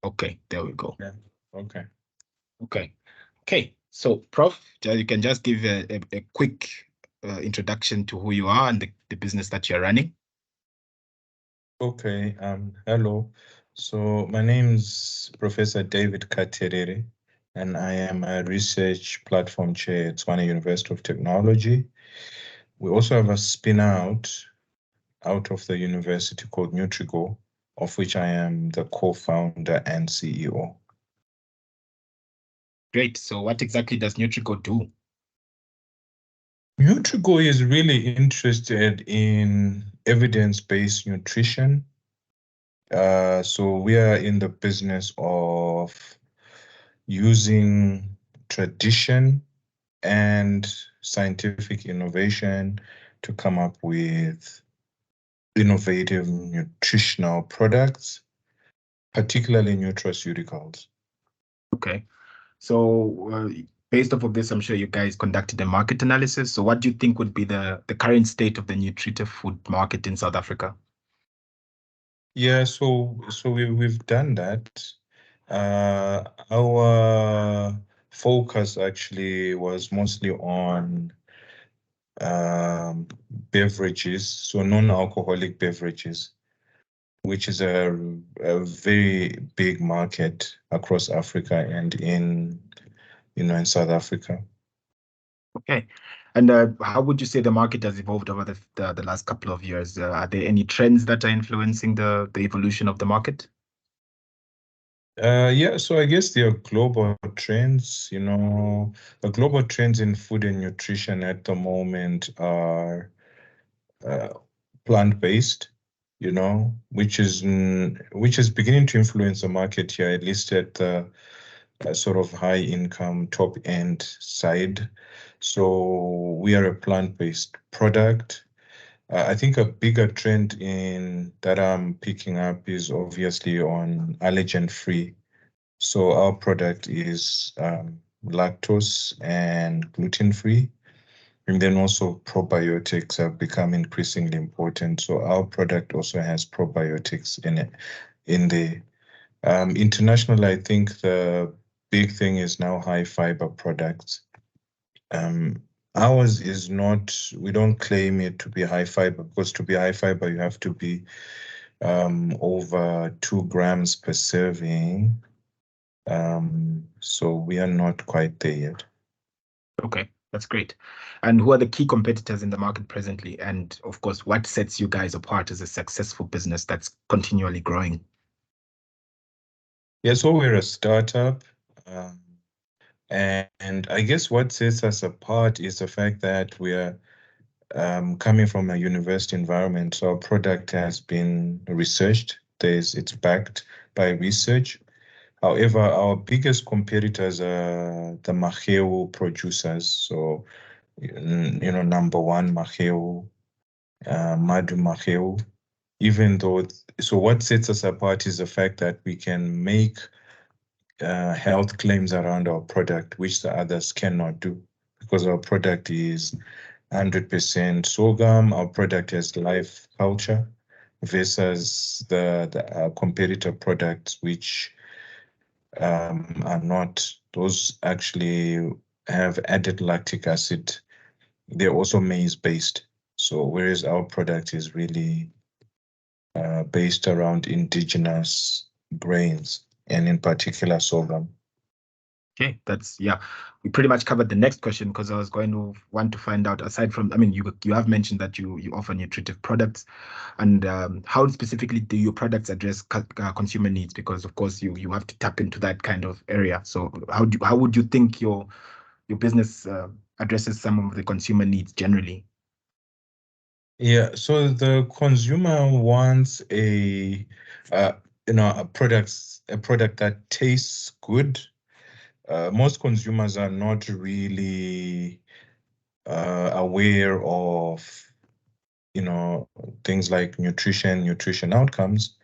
Okay, there we go. Yeah. Okay. Okay. Okay. So, Prof, you can just give a quick introduction to who you are and the business that you're running. Okay. Hello. So my name's Professor David Katerere, and I am a research platform chair at Tshwane University of Technology. We also have a spin out of the university called Nutrigo, of which I am the co-founder and CEO. Great. So, what exactly does Nutrigo do? Nutrigo is really interested in evidence-based nutrition. So we are in the business of using tradition and scientific innovation to come up with innovative nutritional products, particularly nutraceuticals. Okay. So, based off of this, I'm sure you guys conducted a market analysis. So, what do you think would be the current state of the nutritive food market in South Africa? Yeah, so we've done that. Our focus actually was mostly on um, beverages, so non-alcoholic beverages, which is a very big market across Africa and in South Africa. Okay. And how would you say the market has evolved over the last couple of years? Are there any trends that are influencing the evolution of the market? Yeah, so I guess there are global trends, the global trends in food and nutrition at the moment are uh, plant-based, which is beginning to influence the market here, at least at the sort of high income top end side. So we are a plant-based product. I think a bigger trend in that I'm picking up is obviously on allergen free. So our product is lactose and gluten free. And then also probiotics have become increasingly important. So our product also has probiotics in it, in the internationally, I think the big thing is now high fiber products. Um, Ours is not, we don't claim it to be high fiber because to be high fiber, you have to be over 2 grams per serving. So we are not quite there yet. Okay, that's great. And who are the key competitors in the market presently? And of course, what sets you guys apart as a successful business that's continually growing? Yeah, so we're a startup. Um, and I guess what sets us apart is the fact that we are coming from a university environment. So our product has been researched. It's backed by research. However, our biggest competitors are the Maheu producers. So, number one, Maheu, Madu Maheu. Even though, so what sets us apart is the fact that we can make health claims around our product, which the others cannot do, because our product is 100% sorghum. Our product has live culture versus the competitor products, which are not. Those actually have added lactic acid. They're also maize based. So whereas our product is really based around indigenous grains and in particular sorghum. Okay, that's yeah. We pretty much covered the next question because I was going to want to find out aside from, I mean, you have mentioned that you offer nutritive products, and how specifically do your products address consumer needs? Because of course you have to tap into that kind of area. So how would you think your business addresses some of the consumer needs generally? Yeah, so the consumer wants uh, a product that tastes good. Most consumers are not really aware of, things like nutrition outcomes.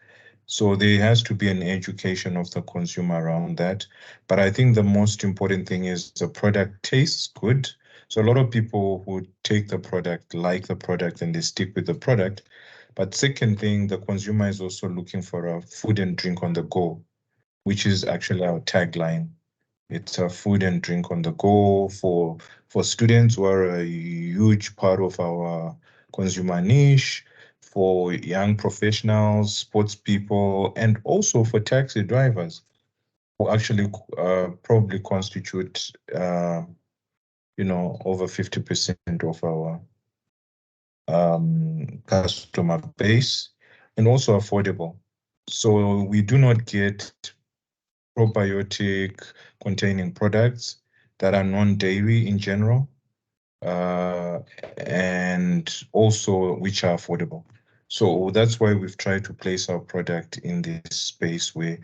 So there has to be an education of the consumer around that. But I think the most important thing is the product tastes good. So a lot of people who take the product like the product and they stick with the product. But second thing, the consumer is also looking for a food and drink on the go. which is actually our tagline. It's a food and drink on the go for students who are a huge part of our consumer niche, for young professionals, sports people, and also for taxi drivers who actually probably constitute, over 50% of our customer base, and also affordable. So we do not get probiotic containing products that are non-dairy in general, uh, and also which are affordable. So that's why we've tried to place our product in this space where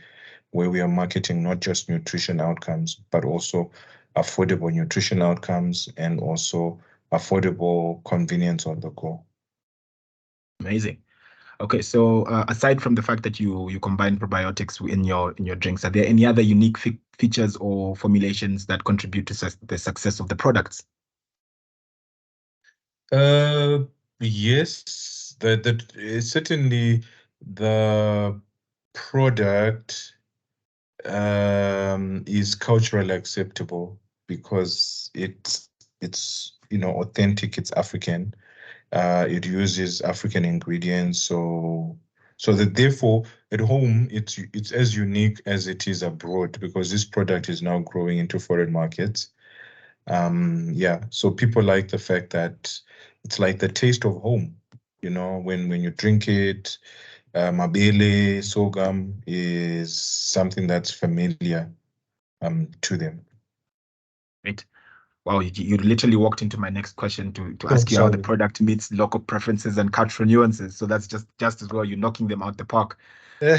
we are marketing not just nutrition outcomes, but also affordable nutrition outcomes and also affordable convenience on the go. Amazing. Okay, so aside from the fact that you combine probiotics in your drinks, are there any other unique features or formulations that contribute to the success of the products? Uh, yes, that certainly the product is culturally acceptable because it's authentic, it's African. It uses African ingredients, so that therefore at home it's as unique as it is abroad because this product is now growing into foreign markets. Yeah, so people like the fact that it's like the taste of home. When you drink it, mabele, sorghum is something that's familiar to them. Right. Wow, you literally walked into my next question to Oh, ask you how the sorry. product meets local preferences and cultural nuances. So that's just as well. You're knocking them out the park.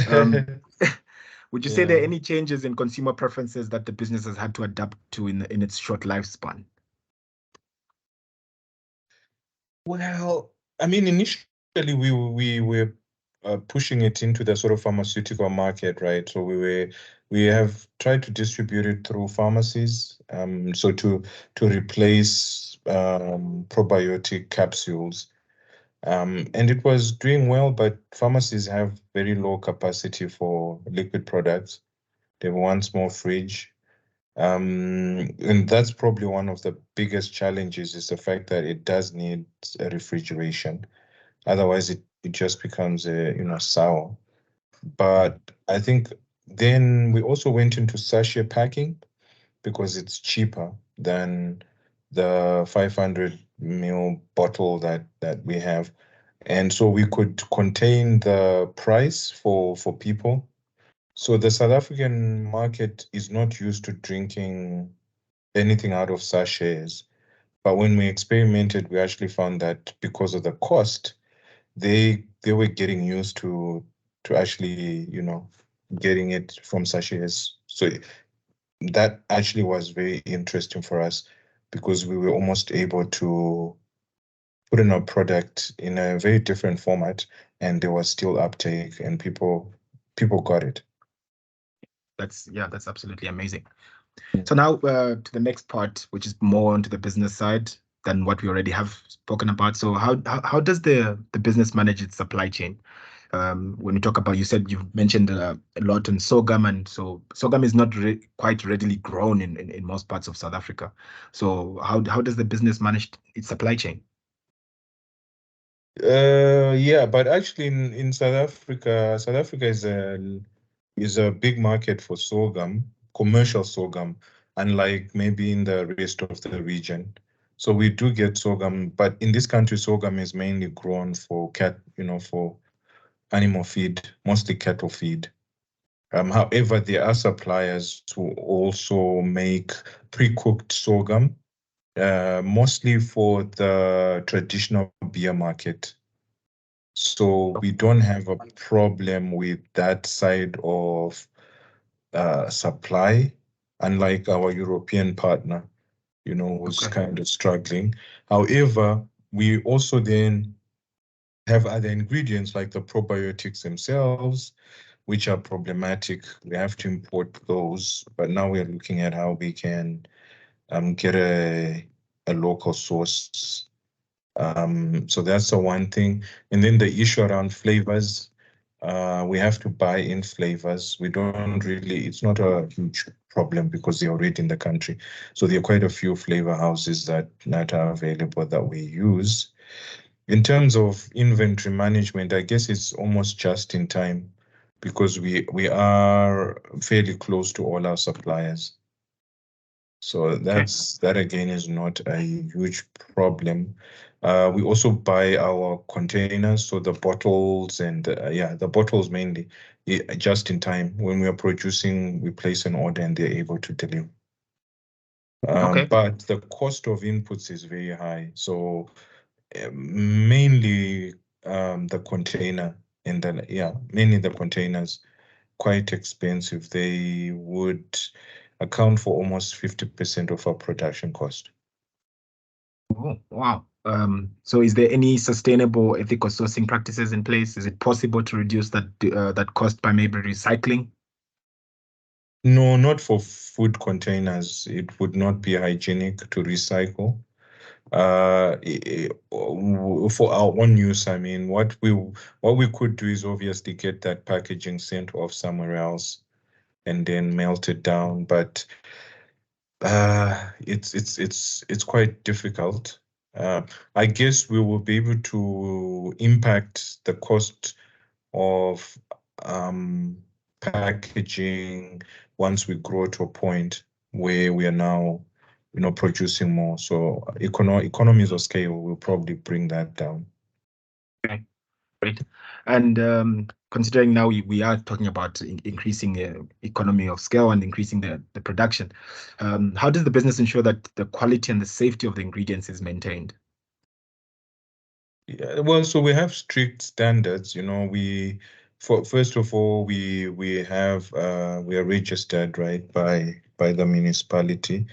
Um, would you say there are Yeah. any changes in consumer preferences that the business has had to adapt to in its short lifespan? Well, I mean, initially we were pushing it into the sort of pharmaceutical market, right? So we have tried to distribute it through pharmacies, so to replace probiotic capsules. And it was doing well, but pharmacies have very low capacity for liquid products. They have one small fridge. And that's probably one of the biggest challenges is the fact that it does need a refrigeration. Otherwise, it just becomes sour. But I think then we also went into sachet packing because it's cheaper than the 500 ml bottle that we have. And so we could contain the price for people. So the South African market is not used to drinking anything out of sachets. But when we experimented, we actually found that because of the cost, they were getting used to actually, getting it from sachets. So that actually was very interesting for us because we were almost able to put in our product in a very different format and there was still uptake and people got it. That's absolutely amazing. So now to the next part, which is more onto the business side than what we already have spoken about. So how does the business manage its supply chain? When you talk about, you said you've mentioned a lot on sorghum, and so sorghum is not quite readily grown in most parts of South Africa. So how does the business manage its supply chain? Yeah, but actually in South Africa is a big market for sorghum, commercial sorghum, unlike maybe in the rest of the region. So we do get sorghum, but in this country, sorghum is mainly grown for for animal feed, mostly cattle feed. However, there are suppliers who also make pre-cooked sorghum, mostly for the traditional beer market. So we don't have a problem with that side of supply, unlike our European partner, who's Okay. kind of struggling. However, we also then have other ingredients like the probiotics themselves, which are problematic. We have to import those, but now we're looking at how we can get a local source. So that's the one thing. And then the issue around flavors. We have to buy in flavors. We don't really, it's not a huge problem because they're already in the country. So there are quite a few flavor houses that are available that we use. In terms of inventory management, I guess it's almost just in time because we are fairly close to all our suppliers. So Okay. that again is not a huge problem. We also buy our containers, so the bottles and yeah, the bottles mainly, just in time. When we are producing, we place an order and they're able to deliver. Okay. But the cost of inputs is very high. So mainly the container and then yeah, mainly the containers quite expensive. They would account for almost 50% of our production cost. Oh, wow. So is there any sustainable ethical sourcing practices in place? Is it possible to reduce that cost by maybe recycling? No, not for food containers. It would not be hygienic to recycle. For our own use, I mean, what we could do is obviously get that packaging sent off somewhere else and then melt it down. But it's quite difficult. Uh, I guess we will be able to impact the cost of um, packaging once we grow to a point where we are now, producing more. So economies of scale will probably bring that down. Okay, great. And considering now we are talking about increasing economy of scale and increasing the production, how does the business ensure that the quality and the safety of the ingredients is maintained? Yeah, well, so we have strict standards. For first of all, we are registered, right, by the municipality,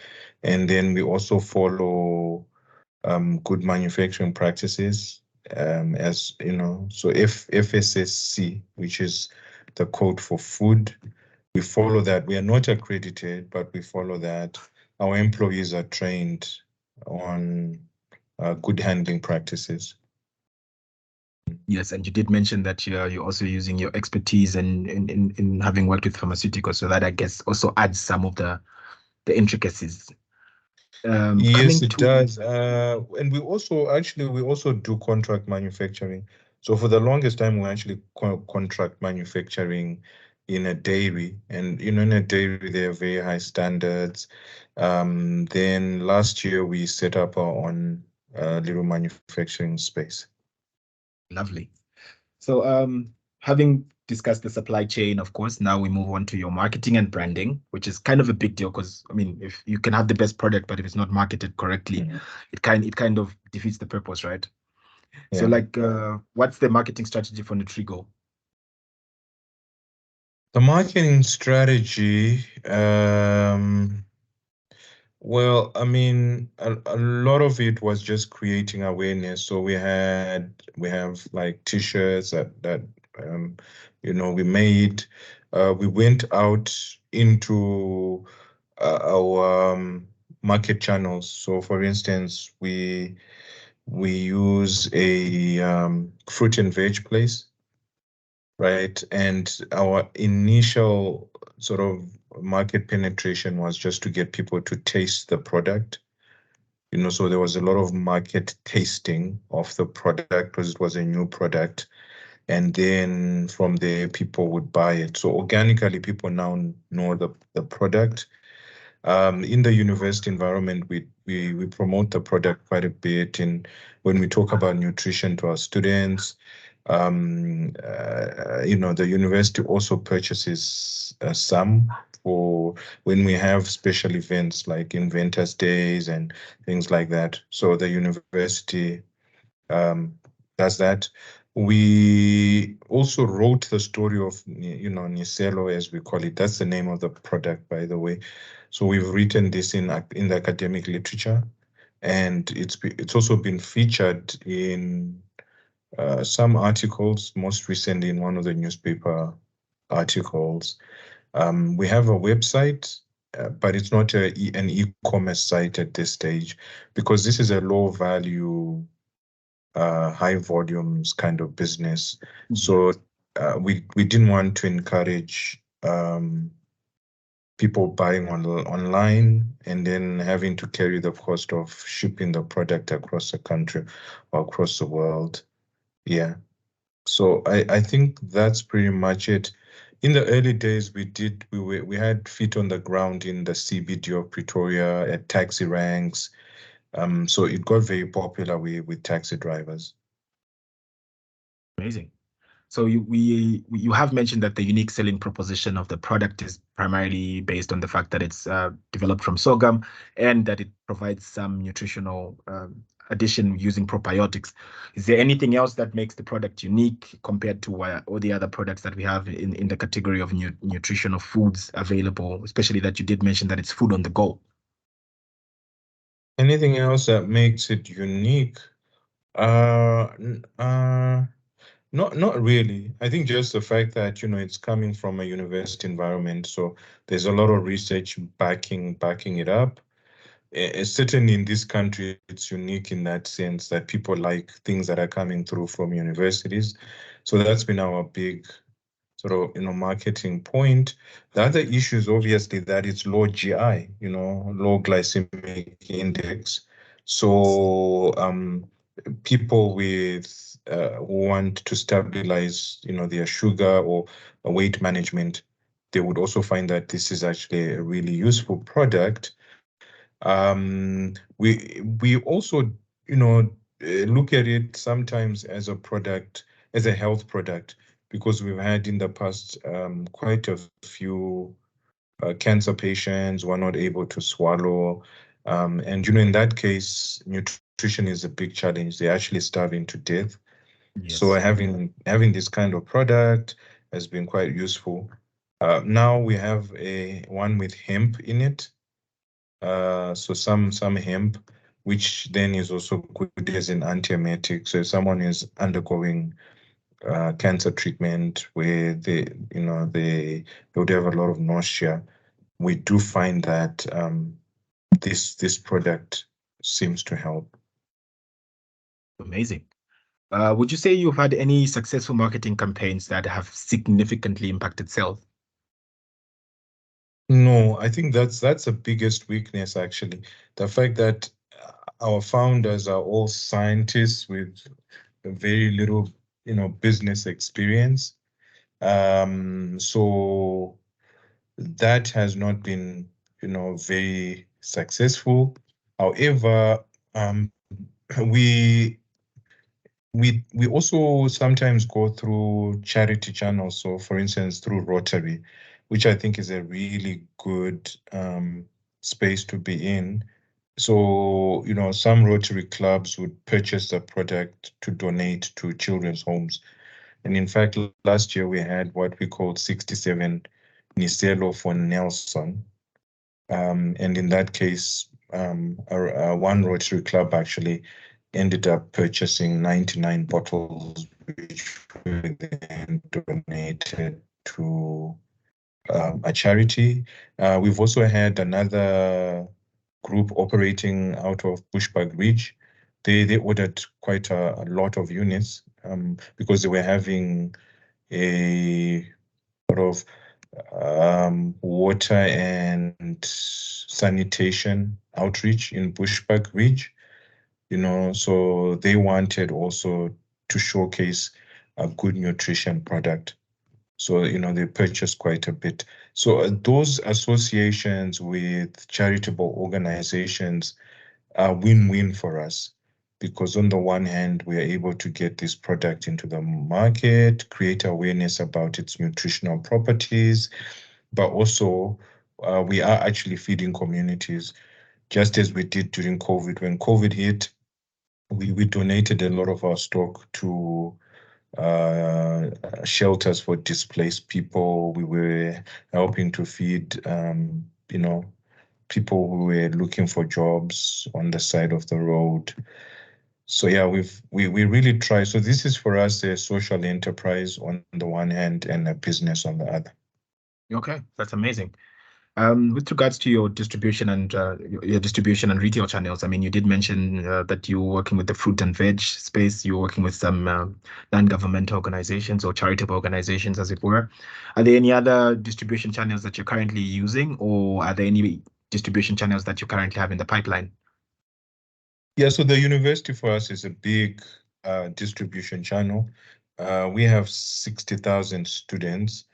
and then we also follow good manufacturing practices, as you know. So FSSC, which is the code for food, we follow that. We are not accredited, but we follow that. Our employees are trained on good handling practices. Yes, and you did mention that you're also using your expertise and in having worked with pharmaceuticals, so that I guess also adds some of the intricacies. Yes, Coming it to does. And we also do contract manufacturing. So for the longest time, we actually contract manufacturing in a dairy, and in a dairy there are very high standards. Then last year we set up our own little manufacturing space. Lovely. So, having discussed the supply chain, of course, now we move on to your marketing and branding, which is kind of a big deal because I mean, if you can have the best product, but if it's not marketed correctly, Mhm. it kind of defeats the purpose, right? So, Yeah. like, what's the marketing strategy for Nutrigo? The marketing strategy, well, I mean, a lot of it was just creating awareness. So we have like t-shirts that um, we made. We went out into our market channels. So for instance, we use a fruit and veg place, right? And our initial sort of market penetration was just to get people to taste the product. So there was a lot of market tasting of the product because it was a new product. And then from there, people would buy it. So organically, people now know the product. In the university environment, we promote the product quite a bit. And when we talk about nutrition to our students, the university also purchases some for when we have special events like Inventors Days and things like that. So the university um, does that. We also wrote the story of, Nicelo, as we call it. That's the name of the product, by the way. So we've written this in the academic literature, and it's also been featured in some articles, most recently in one of the newspaper articles. We have a website, but it's not an e-commerce site at this stage because this is a low value high volumes kind of business. Yeah. So we didn't want to encourage people buying online and then having to carry the cost of shipping the product across the country or across the world. Yeah. So I think that's pretty much it. In the early days, we had feet on the ground in the CBD of Pretoria at taxi ranks. So it got very popular with taxi drivers. Amazing. So you have mentioned that the unique selling proposition of the product is primarily based on the fact that it's developed from sorghum and that it provides some nutritional addition using probiotics. Is there anything else that makes the product unique compared to all the other products that we have in the category of nutritional foods available, especially that you did mention that it's food on the go? Anything else that makes it unique? Uh, n- uh, not really. I think just the fact that, it's coming from a university environment, so there's a lot of research backing it up. Certainly in this country, it's unique in that sense that people like things that are coming through from universities. So that's been our big sort of, marketing point. The other issue is obviously that it's low GI, low glycemic index. So people with who want to stabilize, their sugar or weight management, they would also find that this is actually a really useful product. We also, look at it sometimes as a product, as a health product, because we've had in the past quite a few cancer patients who are not able to swallow. And, in that case, nutrition is a big challenge. They're actually starving to death. So Yes. having this kind of product has been quite useful. Now we have a one with hemp in it. So some hemp, which then is also good as an antiemetic. So if someone is undergoing cancer treatment where they would have a lot of nausea, we do find that this product seems to help. Amazing. Would you say you've had any successful marketing campaigns that have significantly impacted sales? No, I think that's the biggest weakness actually. The fact that our founders are all scientists with very little, business experience. So that has not been, very successful. However, we we also sometimes go through charity channels. So, for instance, through Rotary, which I think is a really good space to be in. So, some Rotary clubs would purchase the product to donate to children's homes. And in fact, last year we had what we called 67 Niselo for Nelson. And in that case, one Rotary Club actually ended up purchasing 99 bottles, which were then donated to a charity. We've also had another group operating out of Bushbuck Ridge. They ordered quite a lot of units because they were having a sort of water and sanitation outreach in Bushbuck Ridge, so they wanted also to showcase a good nutrition product. So, they purchased quite a bit. So those associations with charitable organizations are win-win for us because on the one hand, we are able to get this product into the market, create awareness about its nutritional properties, but also we are actually feeding communities, just as we did during COVID. When COVID hit, we donated a lot of our stock to uh, shelters for displaced people. We were helping to feed, people who were looking for jobs on the side of the road. So yeah, we really try. So this is for us a social enterprise on the one hand and a business on the other. Okay, that's amazing. With regards to your distribution and your distribution and retail channels, I mean, you did mention that you're working with the fruit and veg space. You're working with some non-governmental organizations or charitable organizations, as it were. Are there any other distribution channels that you're currently using, or are there any distribution channels that you currently have in the pipeline? Yeah, so the university for us is a big distribution channel. We have 60,000 students.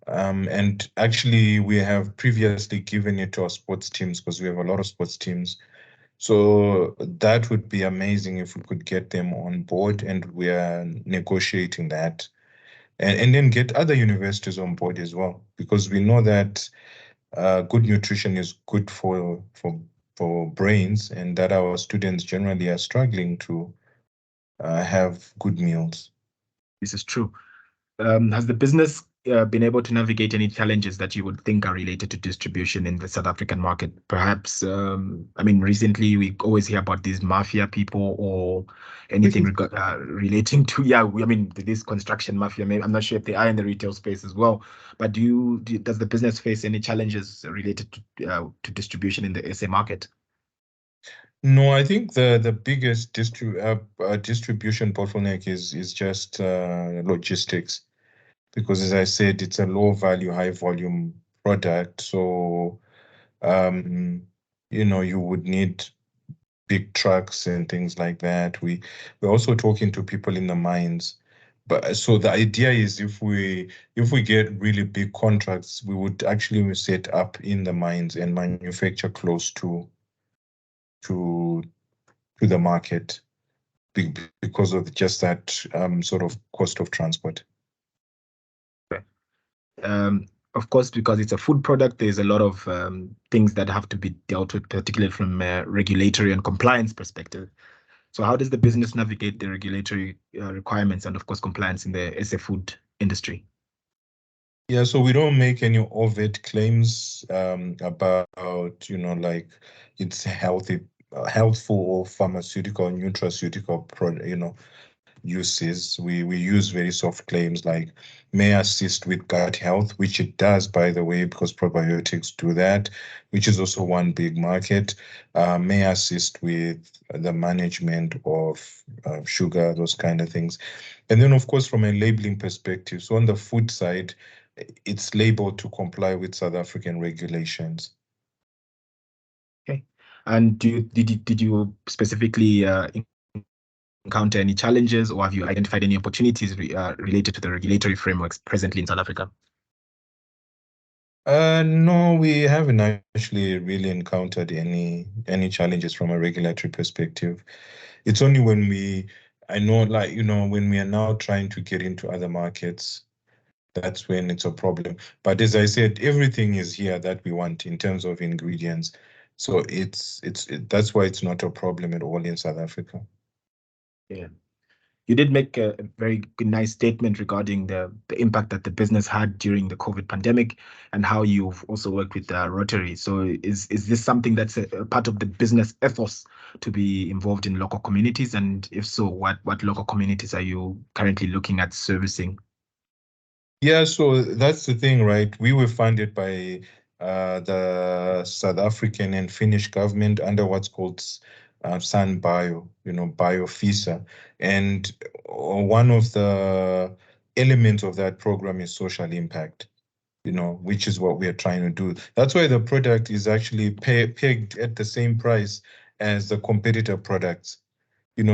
And actually, we have previously given it to our sports teams because we have a lot of sports teams. So that would be amazing if we could get them on board, and we are negotiating that. And then get other universities on board as well, because we know that good nutrition is good for brains, and that our students generally are struggling to have good meals. This is true. Has the business been able to navigate any challenges that you would think are related to distribution in the South African market? Perhaps, I mean, recently we always hear about these mafia people or anything relating to, I mean, this construction mafia. Maybe, I'm not sure if they are in the retail space as well. But does the business face any challenges related to distribution in the SA market? No, I think the biggest distribution bottleneck is just logistics, because as I said, it's a low value, high volume product. So um, you would need big trucks and things like that. We're also talking to people in the mines. But so the idea is if we get really big contracts, we would actually set up in the mines and manufacture close to to the market because of just that sort of cost of transport. Um, of course, because it's a food product, there's a lot of things that have to be dealt with, particularly from a regulatory and compliance perspective. So how does the business navigate the regulatory requirements and, of course, compliance in the SA food industry? Yeah, so we don't make any overt claims about, like it's healthy, healthful or pharmaceutical, nutraceutical, uses. We use very soft claims like may assist with gut health, which it does, by the way, because probiotics do that, which is also one big market. May assist with the management of sugar, those kind of things. And then, of course, from a labeling perspective, so on the food side, it's labeled to comply with South African regulations. Okay. And did you specifically encounter any challenges, or have you identified any opportunities related to the regulatory frameworks presently in South Africa? No, we haven't actually really encountered any challenges from a regulatory perspective. It's only when I know, like, when we are now trying to get into other markets, that's when it's a problem. But as I said, everything is here that we want in terms of ingredients. So that's why it's not a problem at all in South Africa. Yeah. You did make a very good, nice statement regarding the impact that the business had during the COVID pandemic and how you've also worked with Rotary. So is this something that's a part of the business ethos to be involved in local communities? And if so, what local communities are you currently looking at servicing? Yeah, so that's the thing, right? We were funded by the South African and Finnish government under what's called San Bio, BioFisa. And one of the elements of that program is social impact, which is what we are trying to do. That's why the product is actually pegged at the same price as the competitor products.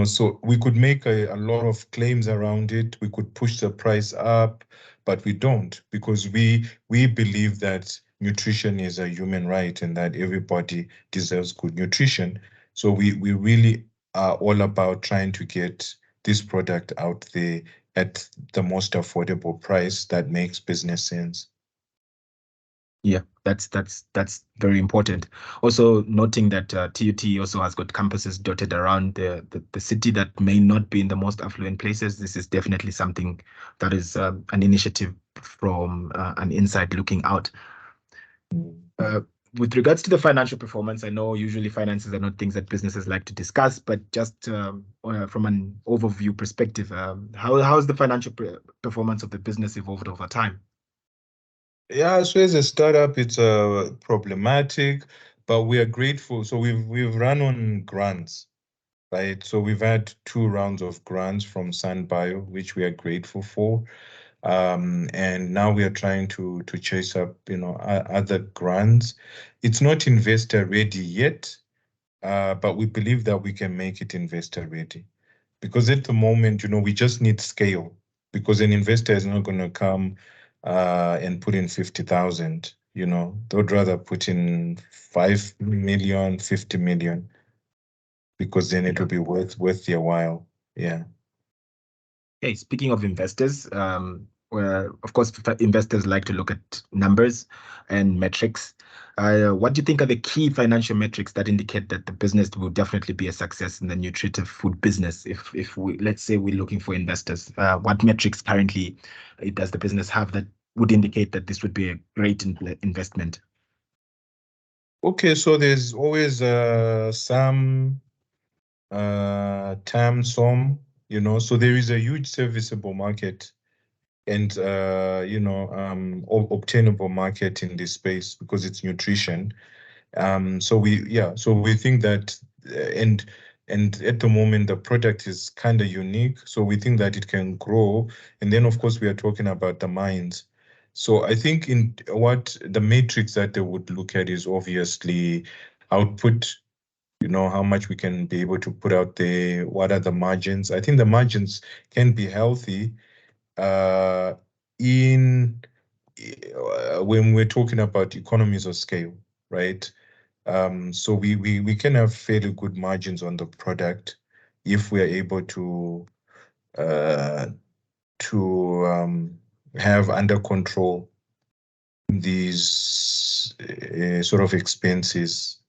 So we could make a lot of claims around it. We could push the price up, but we don't, because we believe that nutrition is a human right and that everybody deserves good nutrition. So we really are all about trying to get this product out there at the most affordable price that makes business sense. Yeah, that's very important. Also noting that TUT also has got campuses dotted around the city that may not be in the most affluent places. This is definitely something that is an initiative from an inside looking out. Uh, with regards to the financial performance, I know usually finances are not things that businesses like to discuss, but just from an overview perspective, how has the financial performance of the business evolved over time? Yeah, so as a startup, it's problematic, but we are grateful. So we've run on grants, right? So we've had 2 rounds of grants from SunBio, which we are grateful for. And now we are trying to chase up, other grants. It's not investor ready yet, but we believe that we can make it investor ready. Because at the moment, we just need scale, because an investor is not going to come and put in 50,000, they'd rather put in 5 million, 50 million, because then it Yeah. will be worth their while. Yeah. Okay, speaking of investors, where of course investors like to look at numbers and metrics. What do you think are the key financial metrics that indicate that the business will definitely be a success in the nutritive food business? If we, let's say, we're looking for investors, what metrics currently does the business have that would indicate that this would be a great investment? Okay, so there's always some some, so there is a huge serviceable market and obtainable market in this space because it's nutrition. So we think that and at the moment the product is kind of unique, so we think that it can grow. And then of course we are talking about the mines. So I think in what the matrix that they would look at is obviously output, how much we can be able to put out there, what are the margins. I think the margins can be healthy uh, in when we're talking about economies of scale, right? So we can have fairly good margins on the product if we are able uh, to have under control these sort of expenses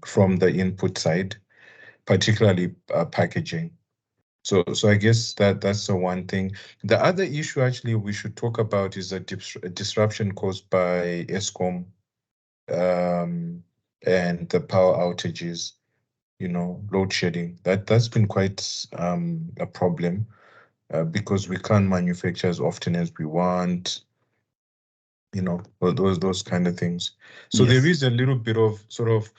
from the input side, particularly packaging. So I guess that's the one thing. The other issue actually we should talk about is the disruption caused by ESCOM um, and the power outages, load shedding. That's been quite a problem because we can't manufacture as often as we want, those kind of things. So there Yes. is a little bit of sort of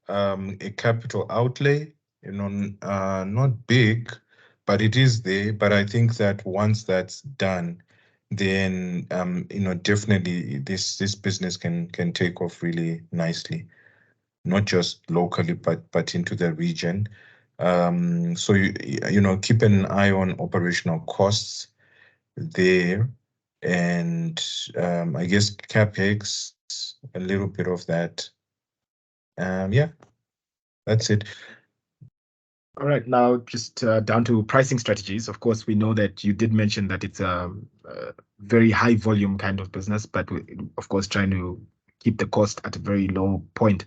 a capital outlay, not big, but it is there. But I think that once that's done, then definitely this business can take off really nicely, not just locally, but into the region. So keep an eye on operational costs there, and I guess capex, a little bit of that. Yeah, that's it. All right, now just down to pricing strategies. Of course, we know that you did mention that it's a very high volume kind of business, but of course, trying to keep the cost at a very low point.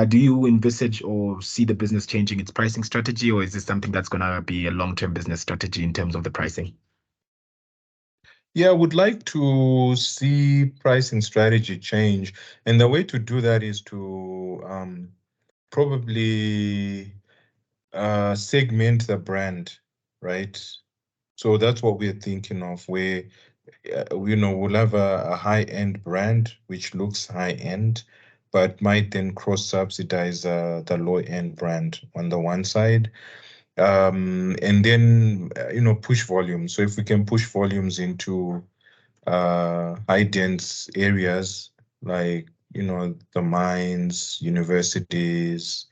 Do you envisage or see the business changing its pricing strategy, or is this something that's going to be a long-term business strategy in terms of the pricing? Yeah, I would like to see pricing strategy change, and the way to do that is to probably segment the brand, right? So that's what we're thinking of, where we'll have a high-end brand which looks high-end, but might then cross-subsidize the low-end brand on the one side, and then push volume. So if we can push volumes into high-dense areas like the mines, universities,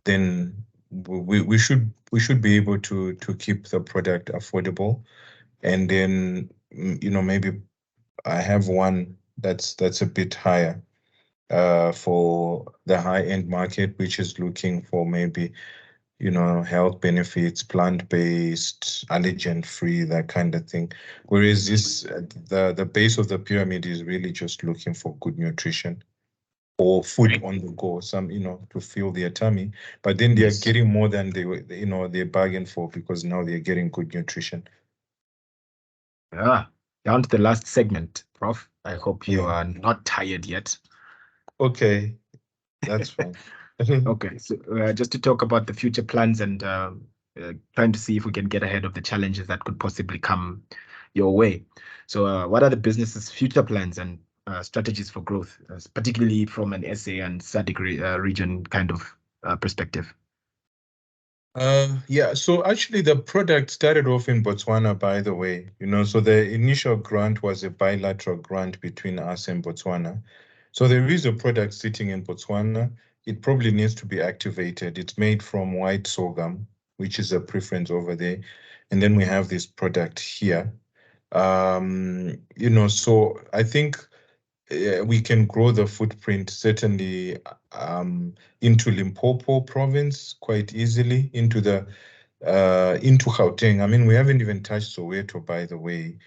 then we should be able to keep the product affordable. And then maybe I have one that's a bit higher for the high-end market, which is looking for maybe health benefits, plant-based, allergen-free, that kind of thing. Whereas this the base of the pyramid is really just looking for good nutrition or food Great. on the go, some to fill their tummy. But then they are Yes. getting more than they bargained for, because now they're getting good nutrition. Ah, down to the last segment, Prof. I hope you Yeah. are not tired yet. Okay, that's fine. Okay, so just to talk about the future plans and trying to see if we can get ahead of the challenges that could possibly come your way. So, what are the business's future plans and strategies for growth, particularly from an SA and SADC region kind of perspective? Yeah, so actually the product started off in Botswana, by the way, so the initial grant was a bilateral grant between us and Botswana. So there is a product sitting in Botswana. It probably needs to be activated. It's made from white sorghum, which is a preference over there. And then we have this product here. So I think we can grow the footprint certainly into Limpopo province quite easily, into Gauteng. I mean, we haven't even touched Soweto, by the way.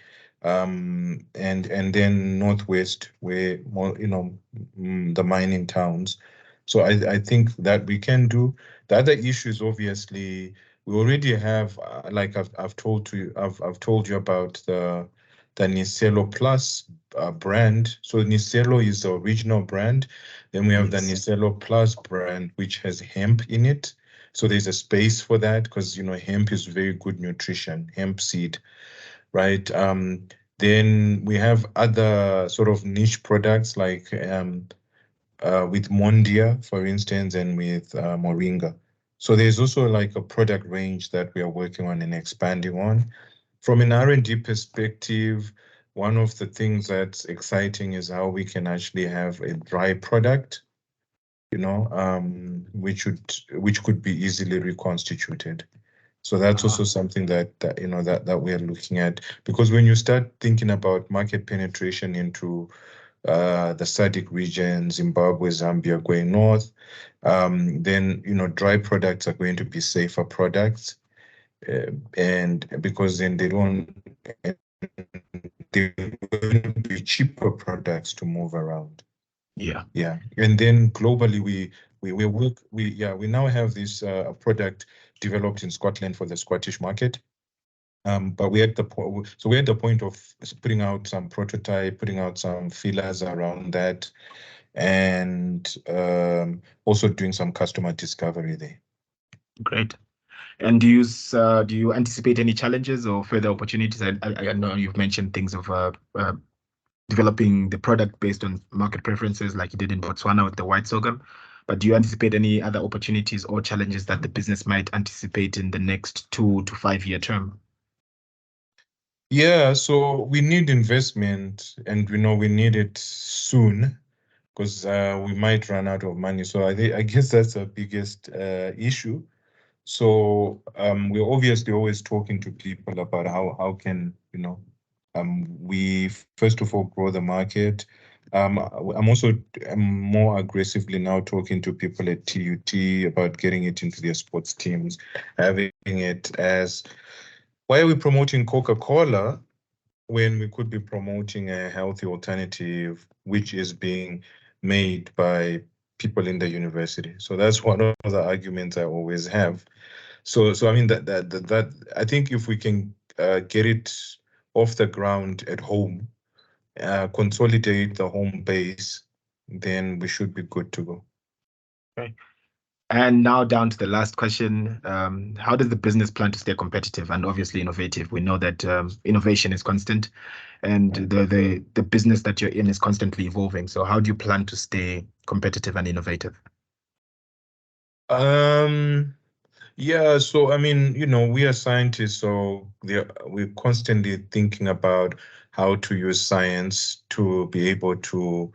And then northwest, where more, the mining towns. So I think that we can do. The other issue is obviously we already have, like I've told you about the Nicelo Plus brand. So Nicelo is the original brand. Then we have the Yes. Nicelo Plus brand, which has hemp in it. So there's a space for that because hemp is very good nutrition, hemp seed, right? Then we have other sort of niche products like with Mondia, for instance, and with Moringa. So there's also like a product range that we are working on and expanding on. From an R&D perspective, one of the things that's exciting is how we can actually have a dry product, which could be easily reconstituted. So that's Ah, also something that we are looking at, because when you start thinking about market penetration into the SADC region, Zimbabwe, Zambia, going north, then dry products are going to be safer products, and because then they're going to be cheaper products to move around. yeah. Yeah, and then globally, we now have this product developed in Scotland for the Scottish market. But we're at the point of putting out some prototype, putting out some feelers around that, and also doing some customer discovery there. Great. And do you anticipate any challenges or further opportunities? I know you've mentioned things of developing the product based on market preferences, like you did in Botswana with the white sorghum. But do you anticipate any other opportunities or challenges that the business might anticipate in the next 2 to 5 year term? Yeah, so we need investment, and we need it soon because we might run out of money. So I guess that's the biggest issue. So we're obviously always talking to people about how can we first of all grow the market. I'm also more aggressively now talking to people at TUT about getting it into their sports teams, having it as, why are we promoting Coca-Cola when we could be promoting a healthy alternative which is being made by people in the university? So that's one of the arguments I always have. So I mean that I think if we can get it off the ground at home, consolidate the home base, then we should be good to go. Okay. And now down to the last question. How does the business plan to stay competitive and obviously innovative? We know that innovation is constant and the business that you're in is constantly evolving. So how do you plan to stay competitive and innovative? Yeah, so I mean, we are scientists, so we're constantly thinking about how to use science to be able to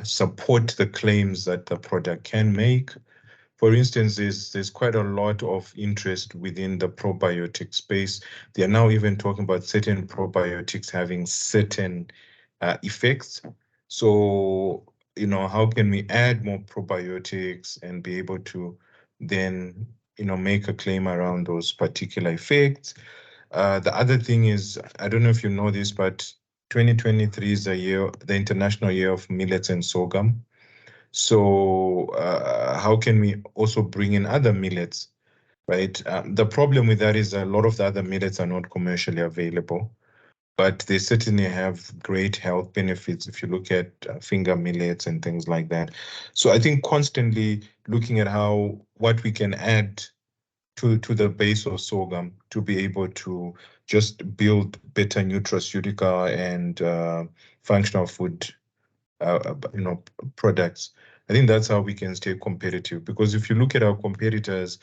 support the claims that the product can make. For instance, there's quite a lot of interest within the probiotic space. They are now even talking about certain probiotics having certain effects. So, how can we add more probiotics and be able to then, make a claim around those particular effects? The other thing is, I don't know if you know this, but 2023 is the International Year of Millets and Sorghum. So how can we also bring in other millets, right? The problem with that is a lot of the other millets are not commercially available, but they certainly have great health benefits if you look at finger millets and things like that. So I think constantly looking at what we can add to the base of sorghum to be able to just build better nutraceutical and functional food products. I think that's how we can stay competitive, because if you look at our competitors,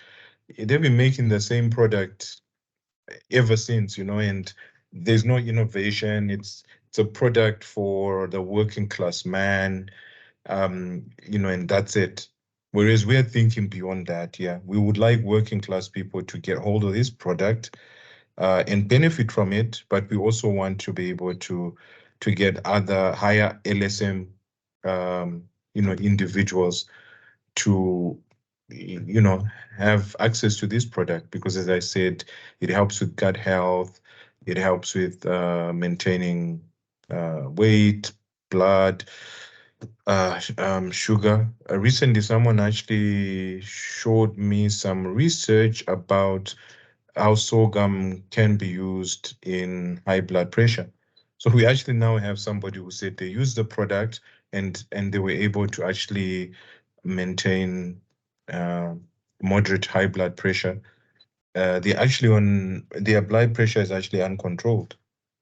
they've been making the same product ever since, and there's no innovation. It's a product for the working class man, and that's it. Whereas we're thinking beyond that. Yeah, we would like working class people to get hold of this product and benefit from it, but we also want to be able to get other higher LSM, individuals to, have access to this product, because, as I said, it helps with gut health, it helps with maintaining weight, blood, sugar. Recently, someone actually showed me some research about how sorghum can be used in high blood pressure. So we actually now have somebody who said they used the product and they were able to actually maintain uh, moderate high blood pressure. They actually on their blood pressure is actually uncontrolled,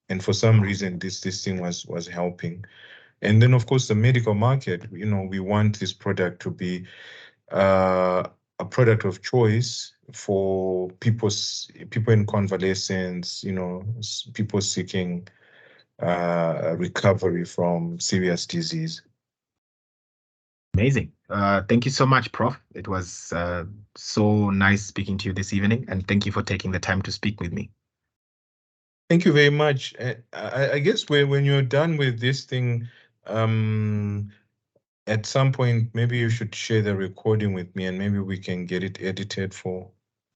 and for some reason this thing was helping. And then, of course, the medical market. We want this product to be uh, a product of choice for people in convalescence, people seeking recovery from serious disease. Amazing. Thank you so much, Prof. It was so nice speaking to you this evening, and thank you for taking the time to speak with me. Thank you very much. I guess when you're done with this thing, at some point, maybe you should share the recording with me, and maybe we can get it edited for